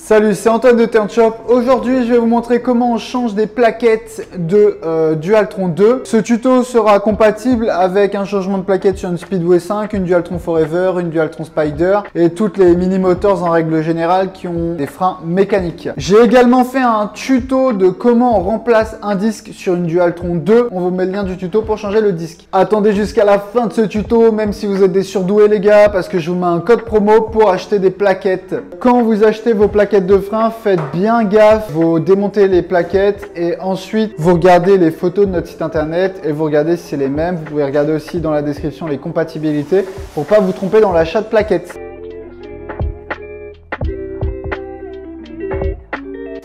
Salut, c'est Antoine de Turnshop. Aujourd'hui, je vais vous montrer comment on change des plaquettes de Dualtron 2. Ce tuto sera compatible avec un changement de plaquette sur une Speedway 5, une Dualtron Forever, une Dualtron Spider et toutes les mini motors en règle générale qui ont des freins mécaniques. J'ai également fait un tuto de comment on remplace un disque sur une Dualtron 2. On vous met le lien du tuto pour changer le disque. Attendez jusqu'à la fin de ce tuto, même si vous êtes des surdoués les gars, parce que je vous mets un code promo pour acheter des plaquettes. Quand vous achetez vos plaquettes de frein, faites bien gaffe, vous démontez les plaquettes et ensuite vous regardez les photos de notre site internet et vous regardez si c'est les mêmes. Vous pouvez regarder aussi dans la description les compatibilités pour pas vous tromper dans l'achat de plaquettes.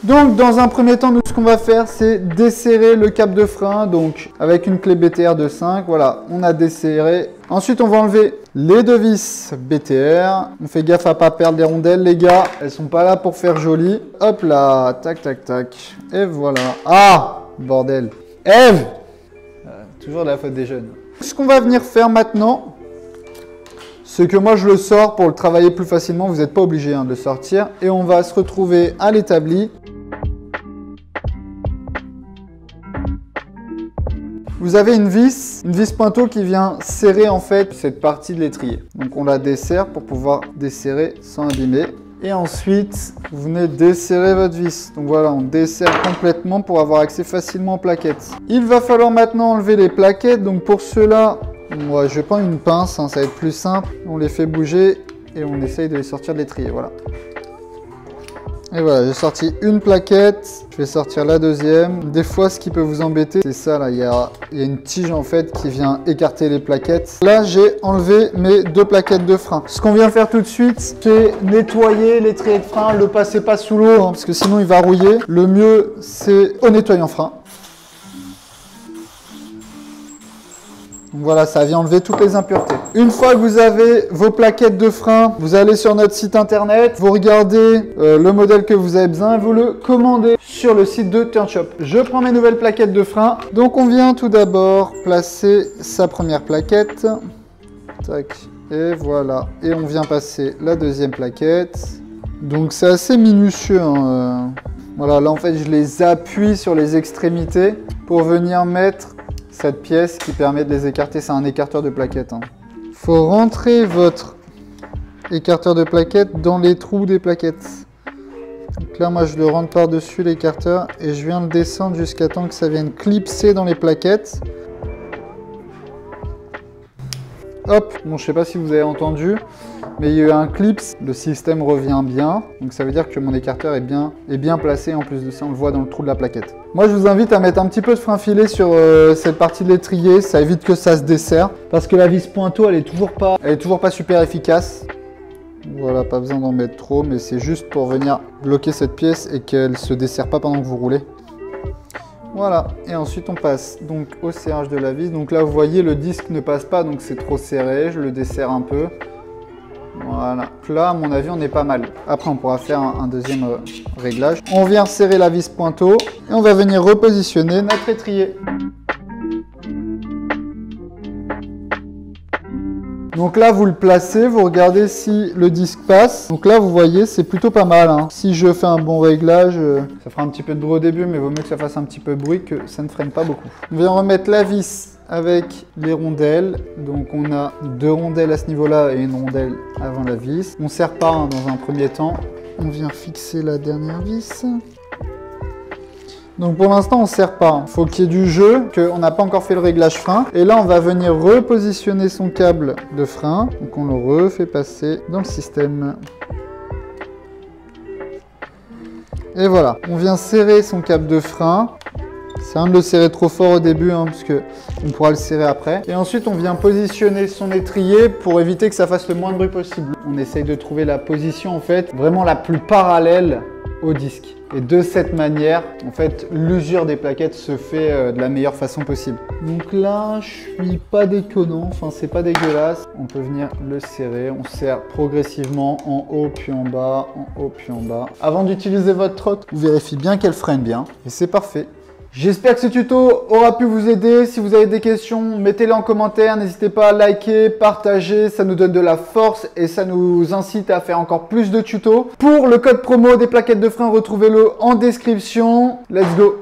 Donc dans un premier temps, nous ce qu'on va faire c'est desserrer le cap de frein, donc avec une clé BTR de 5, voilà, on a desserré. Ensuite on va enlever les deux vis BTR, on fait gaffe à pas perdre les rondelles les gars, elles sont pas là pour faire joli. Hop là, tac tac tac, et voilà. Ah, bordel, Eve, toujours de la faute des jeunes. Ce qu'on va venir faire maintenant, c'est que moi je le sors pour le travailler plus facilement, vous n'êtes pas obligé de le sortir, et on va se retrouver à l'établi. Vous avez une vis pointeau qui vient serrer en fait cette partie de l'étrier. Donc on la desserre pour pouvoir desserrer sans abîmer. Et ensuite, vous venez desserrer votre vis. Donc voilà, on desserre complètement pour avoir accès facilement aux plaquettes. Il va falloir maintenant enlever les plaquettes. Donc pour cela, moi je vais prendre une pince, hein, ça va être plus simple. On les fait bouger et on essaye de les sortir de l'étrier. Voilà. Et voilà, j'ai sorti une plaquette, je vais sortir la deuxième. Des fois, ce qui peut vous embêter, c'est ça là, il y a une tige en fait qui vient écarter les plaquettes. Là, j'ai enlevé mes deux plaquettes de frein. Ce qu'on vient faire tout de suite, c'est nettoyer l'étrier de frein, le passez pas sous l'eau, hein, parce que sinon il va rouiller. Le mieux, c'est au nettoyant frein. Donc voilà, ça vient enlever toutes les impuretés. Une fois que vous avez vos plaquettes de frein, vous allez sur notre site internet, vous regardez le modèle que vous avez besoin et vous le commandez sur le site de Turnshop. Je prends mes nouvelles plaquettes de frein. Donc on vient tout d'abord placer sa première plaquette. Tac, et voilà. Et on vient passer la deuxième plaquette. Donc c'est assez minutieux, hein. Voilà, là en fait je les appuie sur les extrémités pour venir mettre cette pièce qui permet de les écarter. C'est un écarteur de plaquettes, hein. Faut rentrer votre écarteur de plaquettes dans les trous des plaquettes. Donc là, moi, je le rentre par-dessus l'écarteur et je viens le descendre jusqu'à temps que ça vienne clipser dans les plaquettes. Hop, bon, je sais pas si vous avez entendu, mais il y a eu un clips, le système revient bien, donc ça veut dire que mon écarteur est bien placé. En plus de ça, on le voit dans le trou de la plaquette. Moi, je vous invite à mettre un petit peu de frein filé sur cette partie de l'étrier, ça évite que ça se desserre, parce que la vis pointeau, elle est toujours pas super efficace. Voilà, pas besoin d'en mettre trop, mais c'est juste pour venir bloquer cette pièce et qu'elle se desserre pas pendant que vous roulez. Voilà, et ensuite on passe donc au serrage de la vis. Donc là vous voyez le disque ne passe pas, donc c'est trop serré, je le desserre un peu. Voilà, là à mon avis on est pas mal. Après on pourra faire un deuxième réglage. On vient serrer la vis pointeau et on va venir repositionner notre étrier. Donc là, vous le placez, vous regardez si le disque passe. Donc là, vous voyez, c'est plutôt pas mal, hein. Si je fais un bon réglage, ça fera un petit peu de bruit au début, mais il vaut mieux que ça fasse un petit peu de bruit, que ça ne freine pas beaucoup. On vient remettre la vis avec les rondelles. Donc on a deux rondelles à ce niveau-là et une rondelle avant la vis. On ne serre pas, hein, dans un premier temps. On vient fixer la dernière vis. Donc pour l'instant on ne serre pas, il faut qu'il y ait du jeu, qu'on n'a pas encore fait le réglage frein. Et là on va venir repositionner son câble de frein, donc on le refait passer dans le système. Et voilà, on vient serrer son câble de frein. C'est un de le serrer trop fort au début, hein, parce qu'on pourra le serrer après. Et ensuite on vient positionner son étrier pour éviter que ça fasse le moins de bruit possible. On essaye de trouver la position en fait vraiment la plus parallèle au disque. Et de cette manière, en fait, l'usure des plaquettes se fait de la meilleure façon possible. Donc là, je suis pas déconnant, enfin c'est pas dégueulasse. On peut venir le serrer, on serre progressivement en haut puis en bas, en haut puis en bas. Avant d'utiliser votre trotte, vous vérifiez bien qu'elle freine bien et c'est parfait. J'espère que ce tuto aura pu vous aider. Si vous avez des questions, mettez-les en commentaire. N'hésitez pas à liker, partager. Ça nous donne de la force et ça nous incite à faire encore plus de tutos. Pour le code promo des plaquettes de frein, retrouvez-le en description. Let's go!